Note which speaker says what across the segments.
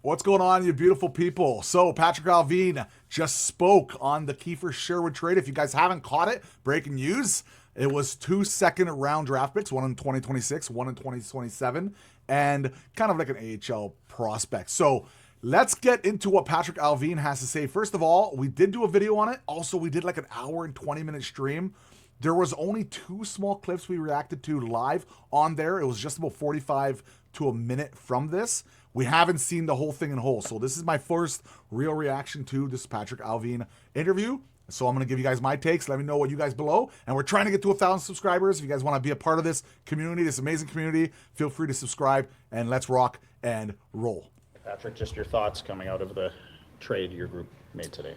Speaker 1: What's going on, you beautiful people? So, Patrik Allvin just spoke on the Kiefer Sherwood trade. If you guys haven't caught it, breaking news. It was 2 second-round draft picks, one in 2026, one in 2027, and kind of like an AHL prospect. So, let's get into what Patrik Allvin has to say. First of all, we did do a video on it. Also, we did like an hour and 20-minute stream. There was only 2 small clips we reacted to live on there. It was just about 45 to a minute from this. We haven't seen the whole thing in whole. So this is my first real reaction to this Patrik Allvin interview. So I'm going to give you guys my takes. Let me know what you guys below. And we're trying to get to 1,000 subscribers. If you guys want to be a part of this community, this amazing community, feel free to subscribe. And let's rock and roll.
Speaker 2: Patrik, just your thoughts coming out of the trade your group made today.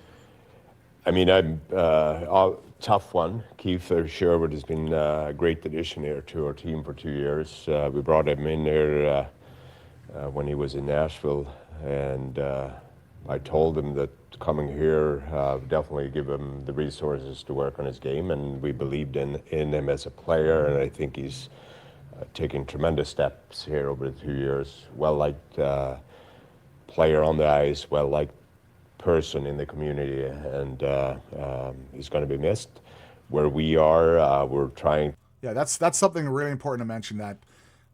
Speaker 3: I mean, tough one. Kiefer Sherwood has been a great addition here to our team for 2 years. We brought him in here when he was in Nashville, and I told him that coming here definitely give him the resources to work on his game, and we believed in him as a player, and I think he's taking tremendous steps here over the 2 years. Well-liked player on the ice, well-liked person in the community, and he's going to be missed. Where we are, we're trying.
Speaker 1: Yeah, that's something really important to mention, that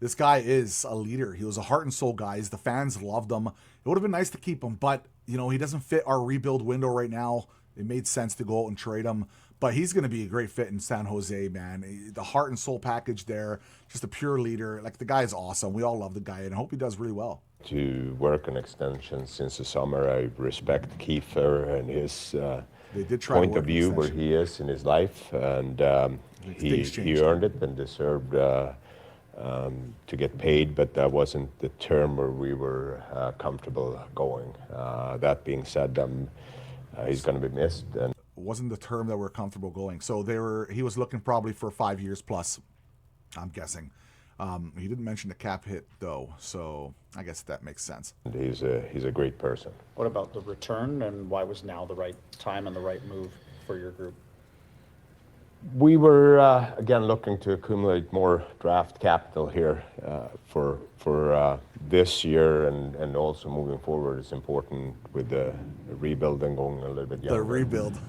Speaker 1: this guy is a leader. He was a heart and soul guy. The fans loved him. It would have been nice to keep him, but you know, he doesn't fit our rebuild window right now. It made sense to go out and trade him, but he's going to be a great fit in San Jose, man. The heart and soul package there, just a pure leader. Like, the guy is awesome. We all love the guy, and I hope he does really well.
Speaker 3: To work on extensions since the summer. I respect Kiefer and his point of view where he is in his life, and he earned it and deserved to get paid, but that wasn't the term where we were comfortable going. That being said, he's going to be missed. And
Speaker 1: wasn't the term that we're comfortable going. So he was looking probably for 5 years plus, I'm guessing. He didn't mention the cap hit though, so I guess that makes sense.
Speaker 3: He's a great person.
Speaker 2: What about the return, and why was now the right time and the right move for your group?
Speaker 3: We were again looking to accumulate more draft capital here for this year, and also moving forward. It's important with the rebuild and going a little bit younger.
Speaker 1: The rebuild.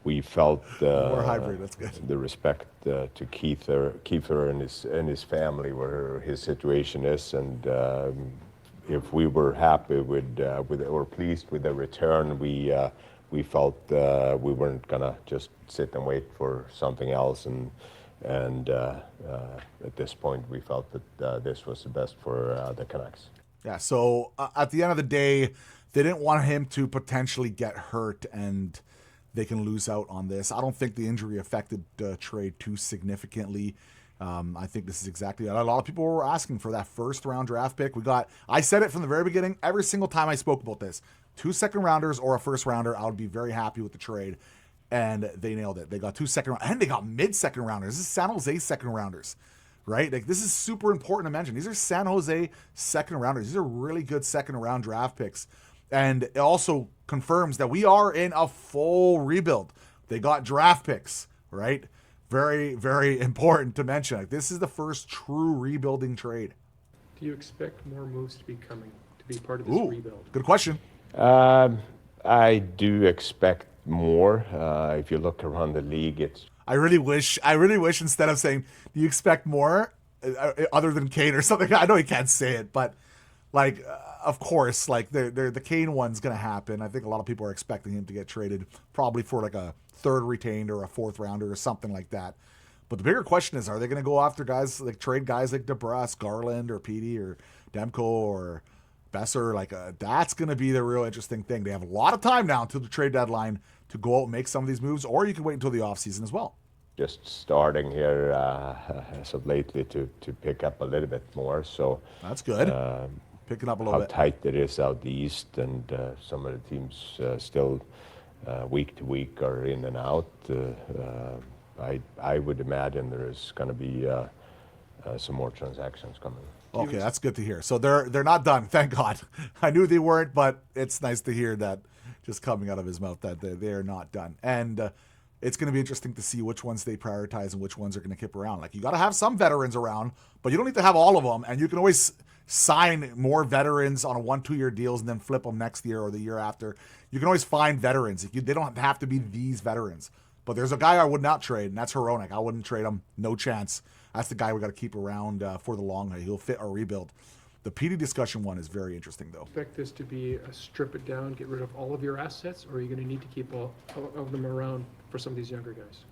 Speaker 3: We felt
Speaker 1: more hybrid. That's good.
Speaker 3: The respect to Kiefer and his family, where his situation is, and if we were happy with or pleased with the return, we felt we weren't gonna just sit and wait for something else, and at this point we felt that this was the best for the Canucks.
Speaker 1: Yeah. So at the end of the day, they didn't want him to potentially get hurt and they can lose out on this. I don't think the injury affected the trade too significantly. I think this is exactly that. A lot of people were asking for that first-round draft pick. I said it from the very beginning, every single time I spoke about this. 2 second-rounders or a first-rounder, I would be very happy with the trade. And they nailed it. They got 2 second-rounders, and they got mid-second-rounders. This is San Jose second-rounders, right? Like, this is super important to mention. These are San Jose second-rounders. These are really good second-round draft picks. And it also confirms that we are in a full rebuild. They got draft picks, right? Very, very important to mention. Like, this is the first true rebuilding trade.
Speaker 4: Do you expect more moves to be coming to be part of this rebuild?
Speaker 1: Good question.
Speaker 3: I do expect more. If you look around the league, it's.
Speaker 1: I really wish instead of saying, do you expect more, other than Kane or something? I know he can't say it, but like, of course, like the Kane one's going to happen. I think a lot of people are expecting him to get traded, probably for like a third retained or a fourth rounder or something like that. But the bigger question is, are they going to go after guys, like trade guys like DeBrus, Garland, or Petey, or Demko, or Besser? Like, that's going to be the real interesting thing. They have a lot of time now until the trade deadline to go out and make some of these moves, or you can wait until the offseason as well.
Speaker 3: Just starting here as of lately to pick up a little bit more. So
Speaker 1: that's good. Picking up a little bit.
Speaker 3: How tight it is out east, and some of the teams still week to week are in and out. I would imagine there is going to be some more transactions coming.
Speaker 1: Okay, that's good to hear. So they're not done, thank God. I knew they weren't, but it's nice to hear that just coming out of his mouth that they're not done. And it's going to be interesting to see which ones they prioritize and which ones are going to keep around. Like, you got to have some veterans around, but you don't need to have all of them. And you can always sign more veterans on a 1-2 year deals and then flip them next year or the year after. You can always find veterans. They don't have to be these veterans. But there's a guy I would not trade, and that's Hronek. I wouldn't trade him. No chance. That's the guy we got to keep around for the long haul. He'll fit our rebuild. The PD discussion one is very interesting, though.
Speaker 4: Expect this to be a strip it down, get rid of all of your assets, or are you going to need to keep all of them around for some of these younger guys?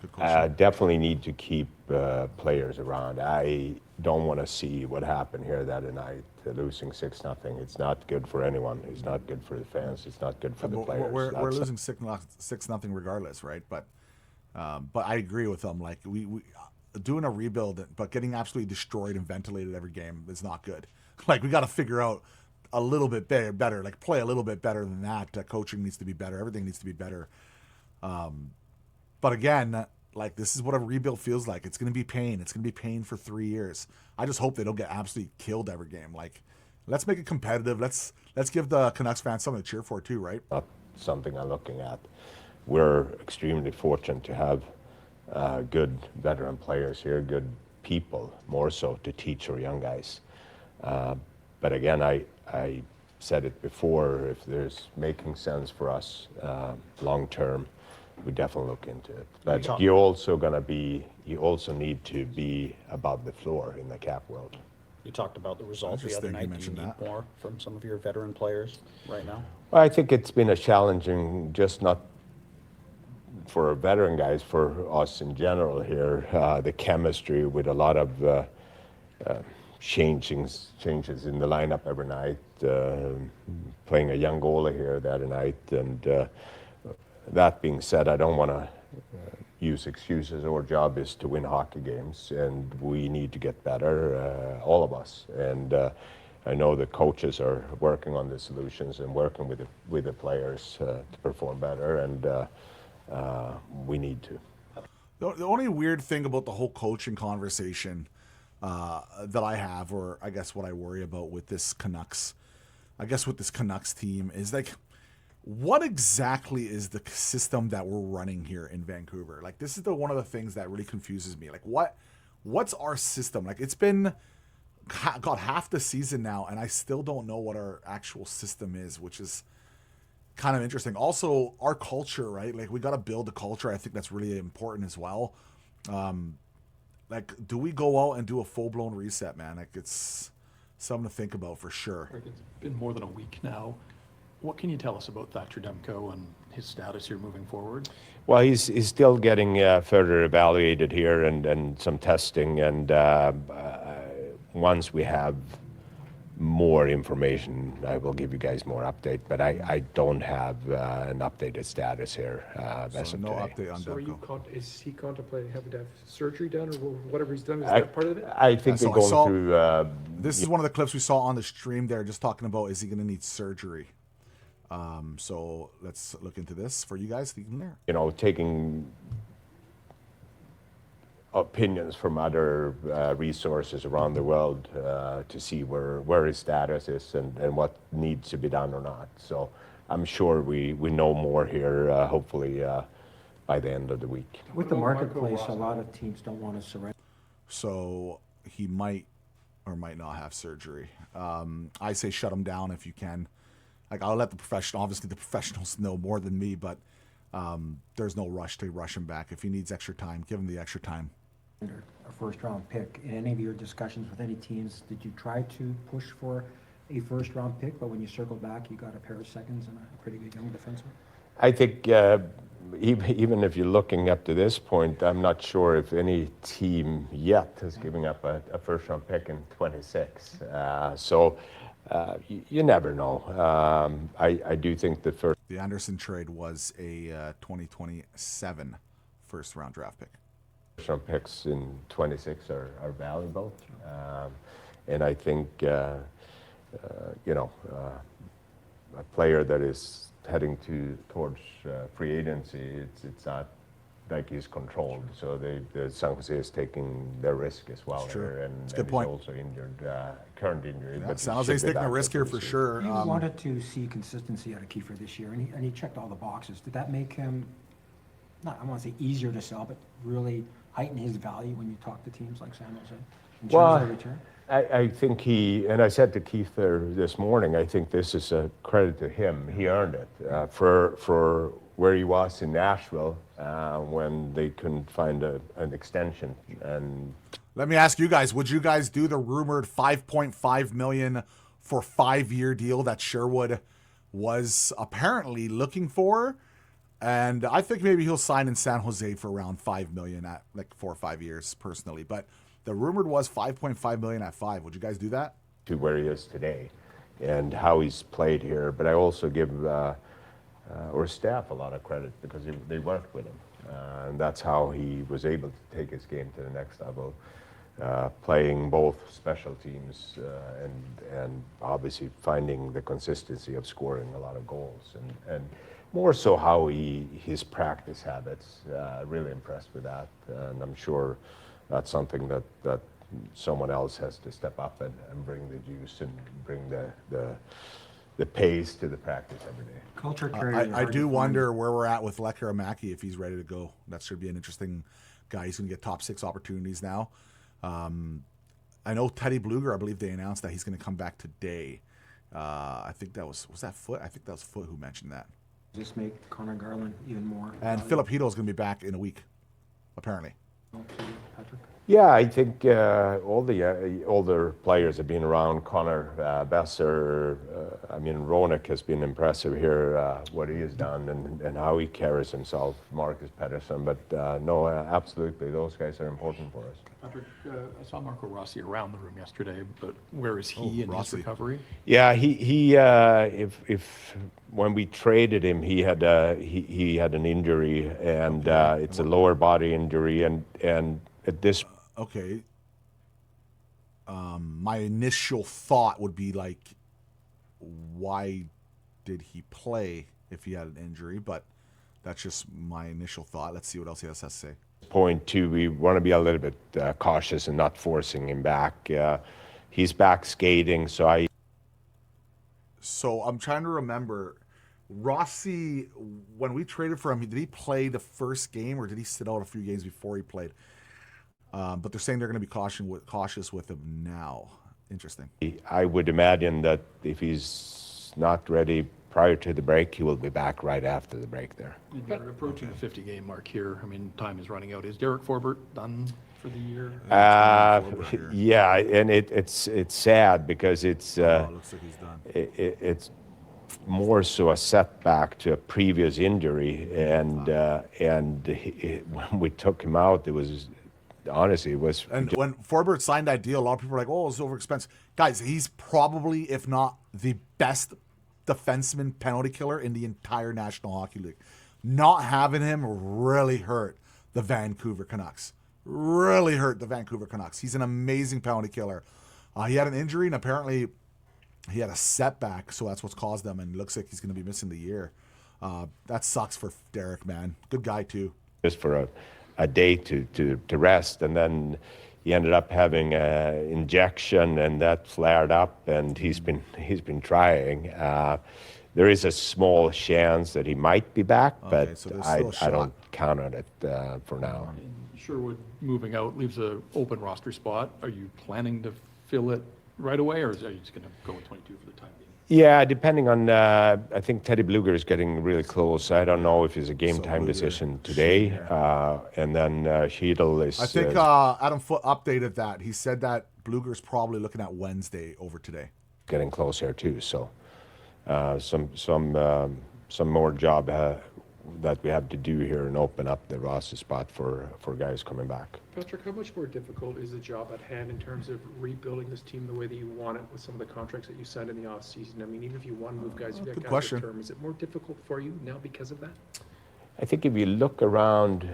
Speaker 1: Good question.
Speaker 3: Definitely need to keep players around. I don't want to see what happened here the other night, losing 6-0. It's not good for anyone. It's not good for the fans. It's not good for the players.
Speaker 1: We're losing 6-0 regardless, right? But I agree with them. Like we doing a rebuild, but getting absolutely destroyed and ventilated every game is not good. Like we got to figure out a little bit better. Like play a little bit better than that. Coaching needs to be better. Everything needs to be better. But again, like this is what a rebuild feels like. It's going to be pain. It's going to be pain for 3 years. I just hope they don't get absolutely killed every game. Like, let's make it competitive. Let's give the Canucks fans something to cheer for too, right?
Speaker 3: Not something I'm looking at. We're extremely fortunate to have good veteran players here, good people, more so to teach our young guys. But again, I said it before, if there's making sense for us long term, we definitely look into it. But you also need to be above the floor in the cap world.
Speaker 2: You talked about the results the other night. Do you need more from some of your veteran players right now?
Speaker 3: Well, I think it's been a challenging, just not for veteran guys, for us in general here, the chemistry with a lot of changes in the lineup every night, playing a young goalie here the other night. And that being said, I don't want to use excuses. Our job is to win hockey games, and we need to get better, all of us. And I know the coaches are working on the solutions and working with the players to perform better, and we need to.
Speaker 1: The only weird thing about the whole coaching conversation that I have, or I guess what I worry about with this Canucks team is like, what exactly is the system that we're running here in Vancouver? Like, this is one of the things that really confuses me. Like, what's our system? Like, it's been got half the season now, and I still don't know what our actual system is, which is kind of interesting. Also, our culture, right? Like, we got to build a culture. I think that's really important as well. Like, do we go out and do a full-blown reset, man? Like, it's something to think about for sure.
Speaker 5: It's been more than a week now. What can you tell us about Thatcher Demko and his status here moving forward?
Speaker 3: Well, he's still getting further evaluated here and some testing. And once we have more information, I will give you guys more update. But I don't have an updated status here.
Speaker 1: So no update on
Speaker 4: So
Speaker 1: Demko.
Speaker 4: is he contemplating having to have surgery done, or whatever he's done? Is that part of it?
Speaker 3: I think they're going through.
Speaker 1: This is one of the clips we saw on the stream there, just talking about, is he going to need surgery? So let's look into this for you guys.
Speaker 3: You know, taking opinions from other resources around the world to see where his status is and what needs to be done or not. So I'm sure we know more here, hopefully by the end of the week.
Speaker 6: With the marketplace, a lot of teams don't want to surrender.
Speaker 1: So he might or might not have surgery. I say shut him down if you can. Like, I'll let the professionals know more than me, but there's no rush to rush him back. If he needs extra time, give him the extra time.
Speaker 6: A first-round pick. In any of your discussions with any teams, did you try to push for a first-round pick, but when you circled back, you got a pair of seconds and a pretty good young defenseman?
Speaker 3: I think even if you're looking up to this point, I'm not sure if any team yet is giving up a first-round pick in 26. You never know. I do think that
Speaker 1: the Anderson trade was a 2027 first-round draft pick.
Speaker 3: First-round picks in 26 are valuable, and I think a player that is heading towards free agency, it's not like he's controlled. So the San Jose is taking their risk as well here, and
Speaker 1: he's also
Speaker 3: injured, current injury.
Speaker 1: Yeah,
Speaker 3: but
Speaker 1: San Jose's taking a risk here for sure.
Speaker 6: You wanted to see consistency out of Kiefer this year, and he checked all the boxes. Did that make him, I want to say easier to sell, but really heighten his value when you talk to teams like San Jose in terms of return?
Speaker 3: I think and I said to Kiefer this morning, I think this is a credit to him. He earned it for where he was in Nashville when they couldn't find an extension. And
Speaker 1: Let me ask you guys, would you guys do the rumored $5.5 million for 5-year deal that Sherwood was apparently looking for? And I think maybe he'll sign in San Jose for around $5 million at like 4 or 5 years personally. But the rumored was $5.5 million at 5. Would you guys do that?
Speaker 3: to where he is today and how he's played here. But I also give our staff a lot of credit because they worked with him. And that's how he was able to take his game to the next level, playing both special teams and obviously finding the consistency of scoring a lot of goals. And more so how his practice habits, really impressed with that. And I'm sure that's something that someone else has to step up and bring the juice and bring the pace to the practice every day.
Speaker 6: Culture carrier.
Speaker 1: I do wonder where we're at with Lekkerimaki if he's ready to go. That should be an interesting guy. He's going to get top 6 opportunities now. I know Teddy Bluger, I believe they announced that he's going to come back today. I think that was that Foot? I think that was Foot who mentioned that.
Speaker 6: Just make Connor Garland even more.
Speaker 1: And Filipino is going to be back in a week, apparently.
Speaker 6: Patrick?
Speaker 3: Yeah, I think all the older players have been around. Connor Besser, I mean, Roenick has been impressive here, what he has done and how he carries himself. Marcus Pettersson, but no, absolutely, those guys are important for us.
Speaker 5: Patrick, I saw Marco Rossi around the room yesterday, but where is he in
Speaker 1: Rossi.
Speaker 5: his recovery?
Speaker 3: Yeah, he if when we traded him, he had an injury, and it's a lower body injury, and at this.
Speaker 1: Okay. My initial thought would be like, why did he play if he had an injury? But that's just my initial thought. Let's see what else he has to say.
Speaker 3: Point two, we want to be a little bit cautious and not forcing him back. He's back skating, so I'm
Speaker 1: trying to remember. Rossi, when we traded for him, did he play the first game or did he sit out a few games before he played? But they're saying they're going to be cautious with him now. Interesting.
Speaker 3: I would imagine that if he's not ready prior to the break, he will be back right after the break there.
Speaker 5: You're approaching the 50-game mark here. I mean, time is running out. Is Derek Forbert done for the year?
Speaker 3: Yeah, and it's sad because it's
Speaker 1: looks like he's done.
Speaker 3: It's more so a setback to a previous injury, and when we took him out, it was. Honestly, it was.
Speaker 1: And when Forbert signed that deal, a lot of people were like, "Oh, it's overexpensive." Guys, he's probably, if not the best defenseman penalty killer in the entire National Hockey League. Not having him really hurt the Vancouver Canucks. Really hurt the Vancouver Canucks. He's an amazing penalty killer. He had an injury, and apparently he had a setback, so that's what's caused them, and it looks like he's going to be missing the year. That sucks for Derek, man. Good guy, too.
Speaker 3: Just for a day to rest, and then he ended up having an injection, and that flared up, and he's been trying. There is a small chance that he might be back, but
Speaker 1: so
Speaker 3: I don't count on it for now.
Speaker 5: Sherwood moving out leaves an open roster spot. Are you planning to fill it right away, or are you just going to go with 22 for the time being?
Speaker 3: Yeah, depending on, I think Teddy Bluger is getting really close. I don't know if it's a game time decision today. And then Sheedle is.
Speaker 1: I think Adam Foote updated that. He said that Bluger's probably looking at Wednesday over today.
Speaker 3: Getting close here too. So some more job that we have to do here and open up the roster spot for guys coming back.
Speaker 4: Patrick, how much more difficult is the job at hand in terms of rebuilding this team the way that you want it with some of the contracts that you signed in the offseason? I mean, even if you want to move guys, you've got guys on term, is it more difficult for you now because of that?
Speaker 3: I think if you look around,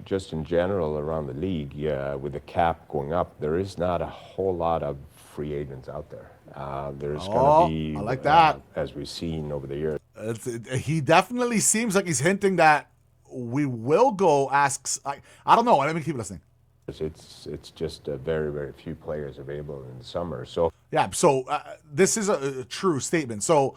Speaker 3: just in general around the league, with the cap going up, there is not a whole lot of free agents out there. There's going to be,
Speaker 1: I like that.
Speaker 3: As we've seen over the years.
Speaker 1: He definitely seems like he's hinting that we will go ask. I don't know. Let me keep listening.
Speaker 3: It's just very, very few players available in the summer. So
Speaker 1: yeah. So this is a true statement. So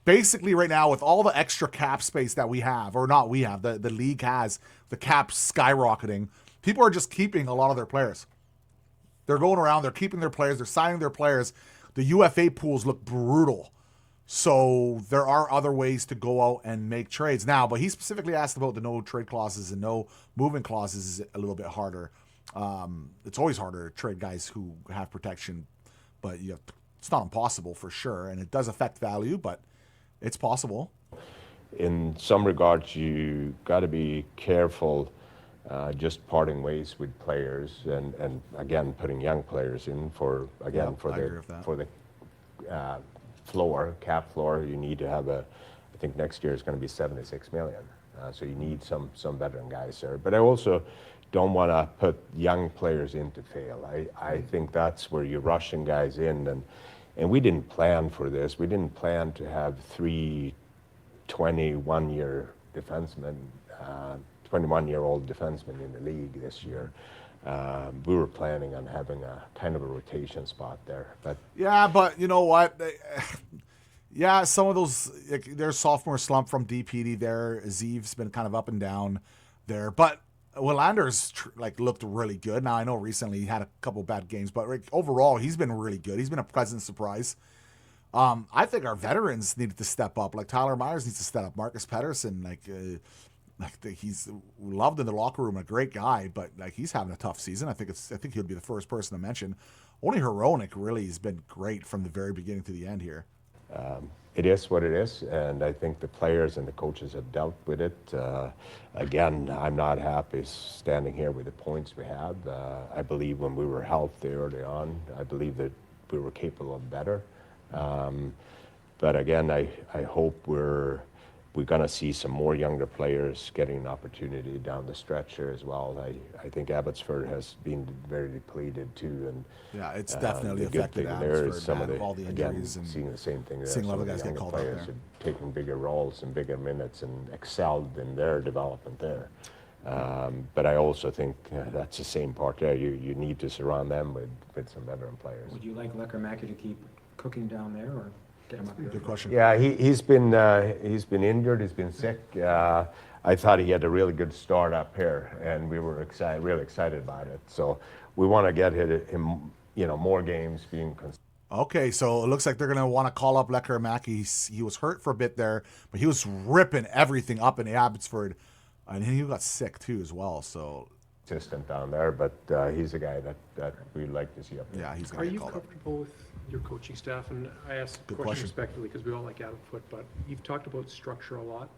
Speaker 1: basically, right now, with all the extra cap space that we have, or not we have, the league has, the cap skyrocketing, people are just keeping a lot of their players. they're going around, they're keeping their players, they're signing their players. The UFA pools look brutal. So there are other ways to go out and make trades now, but he specifically asked about the no trade clauses and no movement clauses is a little bit harder. It's always harder to trade guys who have protection, but it's not impossible for sure, and it does affect value, but it's possible.
Speaker 3: In some regards, you got to be careful just parting ways with players, and again putting young players in for the cap floor. You need to have I think next year is going to be 76 million. So you need some veteran guys there. But I also don't want to put young players in to fail. I think that's where you're rushing guys in, and we didn't plan for this. We didn't plan to have 3 21-year defensemen, 21-year-old defensemen in the league this year. We were planning on having a kind of a rotation spot there, but
Speaker 1: yeah, but you know what? Yeah, some of those, there's sophomore slump from DPD there. Zeev's been kind of up and down there, but Willander's looked really good. Now I know recently he had a couple bad games, but overall he's been really good. He's been a pleasant surprise. I think our veterans needed to step up. Like Tyler Myers needs to step up. Marcus Pettersson, he's loved in the locker room, a great guy, but he's having a tough season. I think he'll be the first person to mention. Only Hronek really has been great from the very beginning to the end here.
Speaker 3: It is what it is, and I think the players and the coaches have dealt with it. Again, I'm not happy standing here with the points we had. I believe when we were healthy early on, I believe that we were capable of better. But again, I hope we're going to see some more younger players getting an opportunity down the stretch here as well. I think Abbotsford has been very depleted too, and
Speaker 1: yeah, it's definitely
Speaker 3: the good
Speaker 1: affected
Speaker 3: thing there
Speaker 1: Abbotsford.
Speaker 3: is some of
Speaker 1: all the injuries and
Speaker 3: seeing the same thing there.
Speaker 1: seeing a lot of
Speaker 3: Some
Speaker 1: guys get
Speaker 3: younger
Speaker 1: called up
Speaker 3: players
Speaker 1: there.
Speaker 3: are taking bigger roles and bigger minutes and excelled in their development there. But I also think that's the same part there. You need to surround them with some veteran players.
Speaker 6: Would you like Lecker-Mackey to keep cooking down there, or get him up here?
Speaker 1: Good question.
Speaker 3: Yeah, he's been injured. He's been sick. I thought he had a really good start up here, and we were really excited about it. So we want to get him, more games being.
Speaker 1: Okay, so it looks like they're going to want to call up Lecker-Mackey. He was hurt for a bit there, but he was ripping everything up in Abbotsford, and he got sick too as well. So
Speaker 3: Consistent down there, but he's a guy that we'd like to see up there.
Speaker 1: yeah, he's
Speaker 4: Are
Speaker 1: going to
Speaker 4: you
Speaker 1: get called up.
Speaker 4: comfortable with your coaching staff? And I ask the
Speaker 1: Good
Speaker 4: question
Speaker 1: question.
Speaker 4: respectfully because we all like Adam Foote, but you've talked about structure a lot.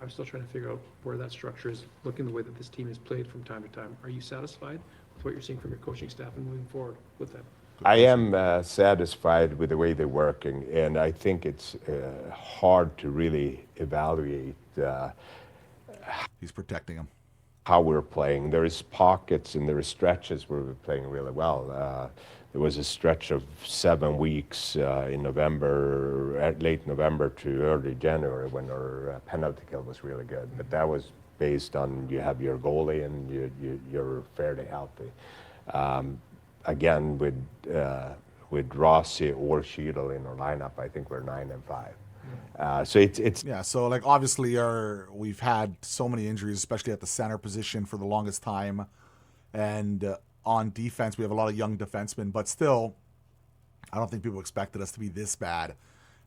Speaker 4: I'm still trying to figure out where that structure is, looking the way that this team has played from time to time. Are you satisfied with what you're seeing from your coaching staff and moving forward with that?
Speaker 3: I am satisfied with the way they're working, and I think it's hard to really evaluate
Speaker 1: He's protecting him.
Speaker 3: how we're playing. There is pockets and there are stretches where we're playing really well. There was a stretch of 7 weeks in November, late November to early January, when our penalty kill was really good. But that was based on you have your goalie and you're fairly healthy. Again, with Rossi or Sheedle in our lineup, I think we're 9-5. So it's
Speaker 1: Yeah, so obviously we've had so many injuries, especially at the center position for the longest time, and on defense we have a lot of young defensemen, but still, I don't think people expected us to be this bad.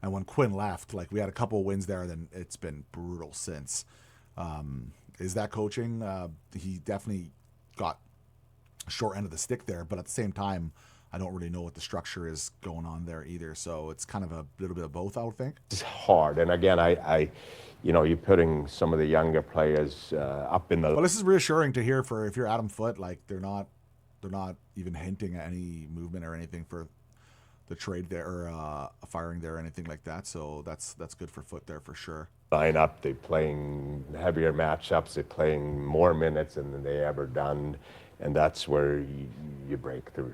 Speaker 1: And when Quinn left, we had a couple of wins there, and then it's been brutal since. Is that coaching? He definitely got a short end of the stick there, but at the same time, I don't really know what the structure is going on there either. So it's kind of a little bit of both, I would think.
Speaker 3: It's hard, and again, you're putting some of the younger players up in the.
Speaker 1: Well, this is reassuring to hear if you're Adam Foote, they're not even hinting at any movement or anything for the trade there or a firing there or anything like that. So that's good for Foote there for sure.
Speaker 3: Line up, they're playing heavier matchups, they're playing more minutes than they ever done, and that's where you break through.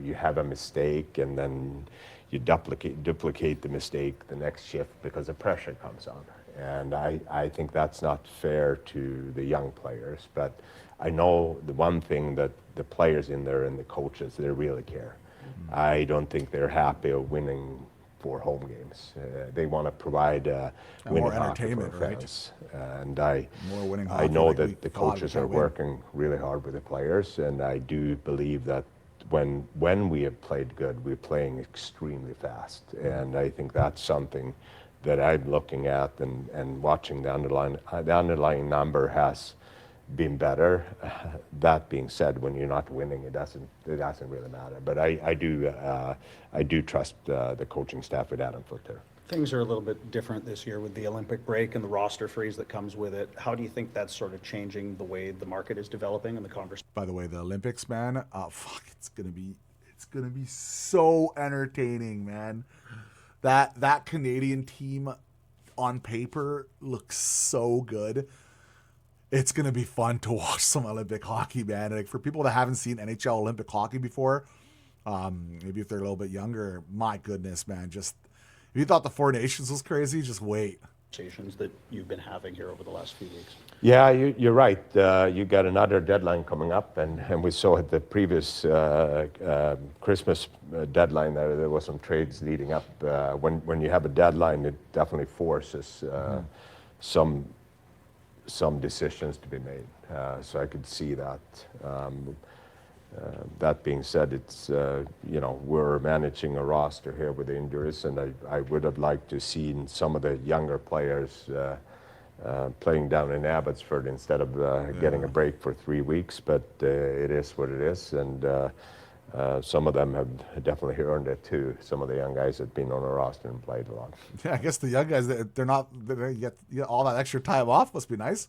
Speaker 3: You have a mistake, and then you duplicate the mistake the next shift because the pressure comes on. And I think that's not fair to the young players, but I know the one thing that the players in there and the coaches, they really care. Mm-hmm. I don't think they're happy of winning 4 home games. They want to provide winning
Speaker 1: more
Speaker 3: hockey
Speaker 1: entertainment,
Speaker 3: for
Speaker 1: right?
Speaker 3: fans. And I
Speaker 1: More winning hockey,
Speaker 3: know
Speaker 1: we
Speaker 3: that the
Speaker 1: thought we
Speaker 3: coaches
Speaker 1: can't
Speaker 3: are
Speaker 1: win.
Speaker 3: working really hard with the players, and I do believe that when we have played good, we're playing extremely fast, and I think that's something that I'm looking at and watching the underlying number has been better. That being said, when you're not winning, it doesn't really matter. But I do trust the coaching staff with Adam Foote there.
Speaker 2: Things are a little bit different this year with the Olympic break and the roster freeze that comes with it. How do you think that's sort of changing the way the market is developing and the conversation?
Speaker 1: By the way, the Olympics, man, it's gonna be so entertaining, man. That Canadian team on paper looks so good. It's gonna be fun to watch some Olympic hockey, man. Like, for people that haven't seen NHL Olympic hockey before, maybe if they're a little bit younger, my goodness, man, just if you thought the Four Nations was crazy, just wait.
Speaker 2: That you've been having here over the last few weeks.
Speaker 3: Yeah, you're right. You got another deadline coming up, and we saw at the previous Christmas deadline that there was some trades leading up. When you have a deadline, it definitely forces some decisions to be made. So I could see that. That being said, it's we're managing a roster here with injuries, and I would have liked to see some of the younger players playing down in Abbotsford instead of getting a break for 3 weeks. But it is what it is, and some of them have definitely earned it too. Some of the young guys that have been on the roster and played a lot.
Speaker 1: Yeah, I guess the young guys, they get all that extra time off. Must be nice.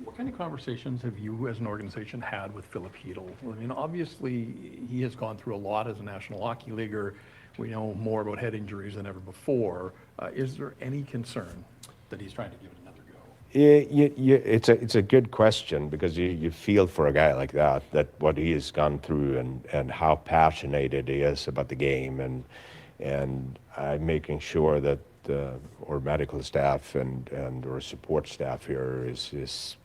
Speaker 5: What kind of conversations have you as an organization had with Philip Hedl? I mean, obviously, he has gone through a lot as a National Hockey Leaguer. We know more about head injuries than ever before. Is there any concern that he's trying to give it another go?
Speaker 3: It's a good question, because you feel for a guy like that what he has gone through and how passionate he is about the game, and I'm making sure that our medical staff and our support staff here is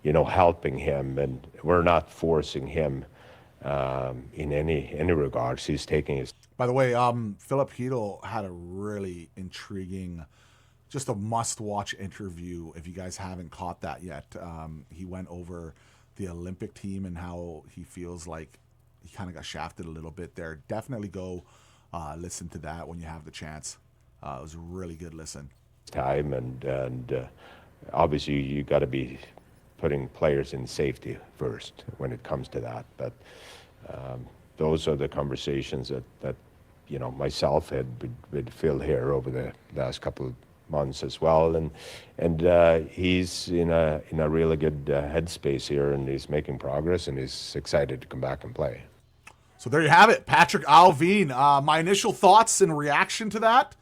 Speaker 3: helping him, and we're not forcing him in any regards. He's taking his.
Speaker 1: By the way, Philip Hedl had a really intriguing, just a must-watch interview. If you guys haven't caught that yet, he went over the Olympic team and how he feels like he kind of got shafted a little bit there. Definitely go listen to that when you have the chance. It was a really good listen.
Speaker 3: Time and obviously you got to be putting players in safety first when it comes to that. But those are the conversations that myself had with Phil here over the last couple of months as well, and he's in a really good headspace here, and he's making progress, and he's excited to come back and play.
Speaker 1: So there you have it, Patrik Allvin. My initial thoughts in reaction to that.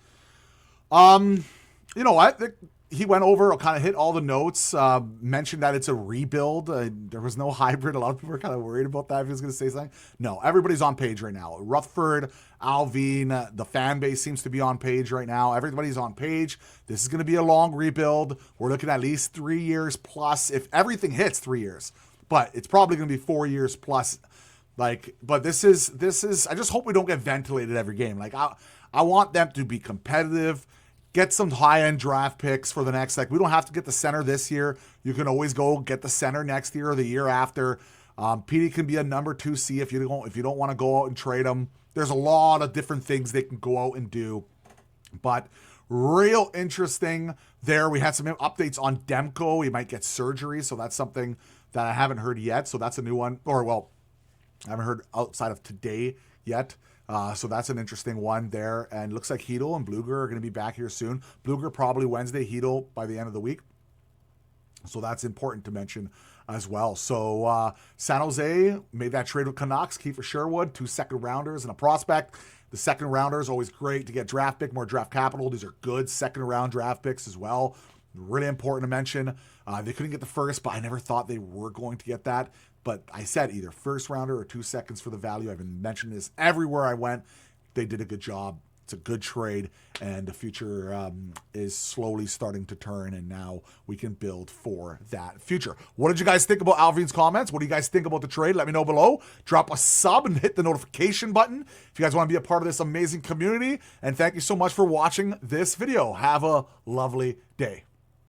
Speaker 1: You know what? He went over, kind of hit all the notes, mentioned that it's a rebuild. There was no hybrid. A lot of people were kind of worried about that if he was going to say something. No, everybody's on page right now. Rutherford, Allvin, the fan base seems to be on page right now. Everybody's on page. This is going to be a long rebuild. We're looking at least 3 years plus, if everything hits 3 years. But it's probably going to be 4 years plus. But this is. I just hope we don't get ventilated every game. I want them to be competitive. Get some high-end draft picks for the next, we don't have to get the center this year. You can always go get the center next year or the year after. Petey can be a number 2C if you don't want to go out and trade him. There's a lot of different things they can go out and do. But real interesting there. We had some updates on Demko. He might get surgery, so that's something that I haven't heard yet. So that's a new one. I haven't heard outside of today yet. So that's an interesting one there. And looks like Hedl and Bluger are going to be back here soon. Bluger probably Wednesday, Hedl by the end of the week. So that's important to mention as well. So San Jose made that trade with Canucks, Kiefer Sherwood, 2 second-rounders and a prospect. The second-rounder is always great to get draft pick, more draft capital. These are good second-round draft picks as well. Really important to mention. They couldn't get the first, but I never thought they were going to get that. But I said either first rounder or 2 seconds for the value. I've been mentioning this everywhere I went. They did a good job. It's a good trade, and the future is slowly starting to turn, and now we can build for that future. What did you guys think about Allvin's comments? What do you guys think about the trade? Let me know below. Drop a sub and hit the notification button if you guys want to be a part of this amazing community. And thank you so much for watching this video. Have a lovely day.